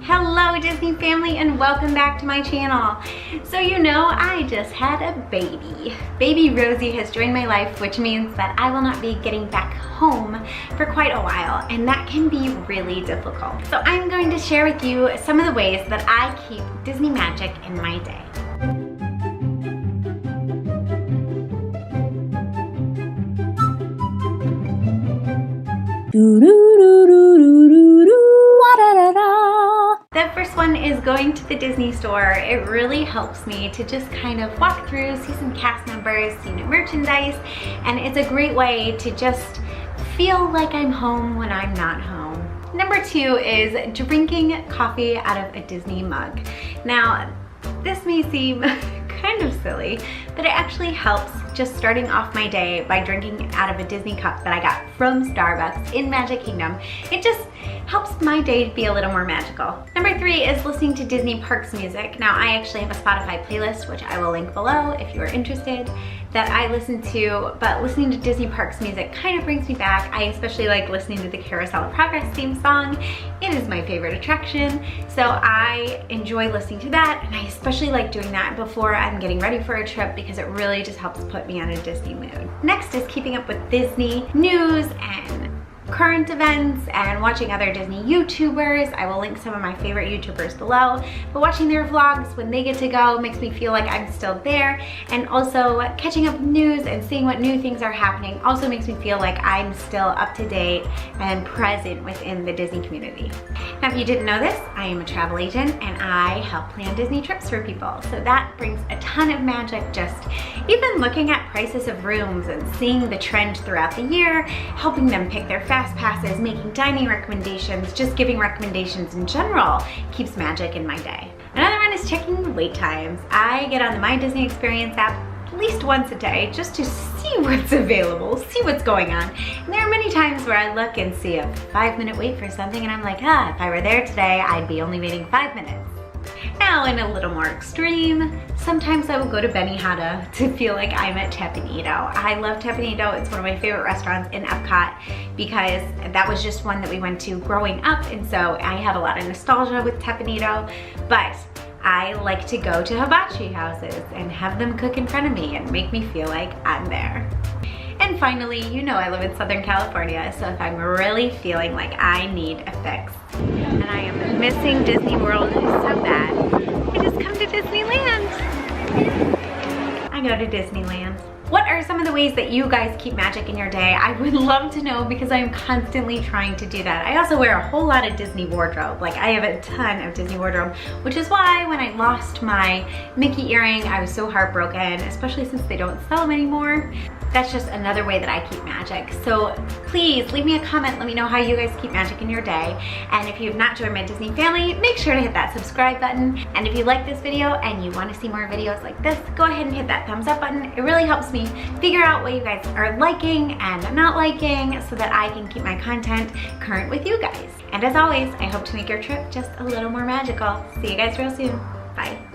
Hello Disney family and welcome back to my channel. So you know, I just had a baby. Baby Rosie has joined my life, which means that I will not be getting back home for quite a while, and that can be really difficult. So I'm going to share with you some of the ways that I keep Disney magic in my day. The first one is going to the Disney store. It really helps me to just kind of walk through, see some cast members, see new merchandise, and it's a great way to just feel like I'm home when I'm not home. Number two is drinking coffee out of a Disney mug. Now, this may seem kind of silly, but it actually helps just starting off my day by drinking out of a Disney cup that I got from Starbucks in Magic Kingdom. It just helps my day be a little more magical. Number three is listening to Disney Parks music. Now I actually have a Spotify playlist, which I will link below if you are interested, that I listen to, but listening to Disney Parks music kind of brings me back. I especially like listening to the Carousel of Progress theme song. It is my favorite attraction, so I enjoy listening to that, and I especially like doing that before I'm getting ready for a trip because it really just helps put me on a Disney mood. Next is keeping up with Disney news and current events and watching other Disney YouTubers. I will link some of my favorite YouTubers below, but watching their vlogs when they get to go makes me feel like I'm still there, and also catching up with news and seeing what new things are happening also makes me feel like I'm still up to date and present within the Disney community. Now, if you didn't know this, I am a travel agent and I help plan Disney trips for people, so that brings a ton of magic. Just even looking at prices of rooms and seeing the trend throughout the year, helping them pick their fast passes, making dining recommendations, just giving recommendations in general keeps magic in my day. Another one is checking wait times. I get on the My Disney Experience app at least once a day just to see what's available, see what's going on. And there are many times where I look and see a 5-minute wait for something and I'm like, if I were there today, I'd be only waiting 5 minutes. Now, in a little more extreme, sometimes I will go to Benihana to feel like I'm at Teppanito. I love Teppanito. It's one of my favorite restaurants in Epcot because that was just one that we went to growing up, and so I have a lot of nostalgia with Teppanito, but I like to go to hibachi houses and have them cook in front of me and make me feel like I'm there. And finally, you know I live in Southern California, so if I'm really feeling like I need a fix and I am missing Disney World so bad, I just come to Disneyland. I go to Disneyland. What are some of the ways that you guys keep magic in your day? I would love to know because I'm constantly trying to do that. I also wear a whole lot of Disney wardrobe. Like, I have a ton of Disney wardrobe, which is why when I lost my Mickey earring, I was so heartbroken, especially since they don't sell them anymore. That's just another way that I keep magic. So please leave me a comment, let me know how you guys keep magic in your day. And if you have not joined my Disney family, make sure to hit that subscribe button. And if you like this video and you want to see more videos like this, go ahead and hit that thumbs up button. It really helps me figure out what you guys are liking and not liking so that I can keep my content current with you guys. And as always, I hope to make your trip just a little more magical. See you guys real soon. Bye.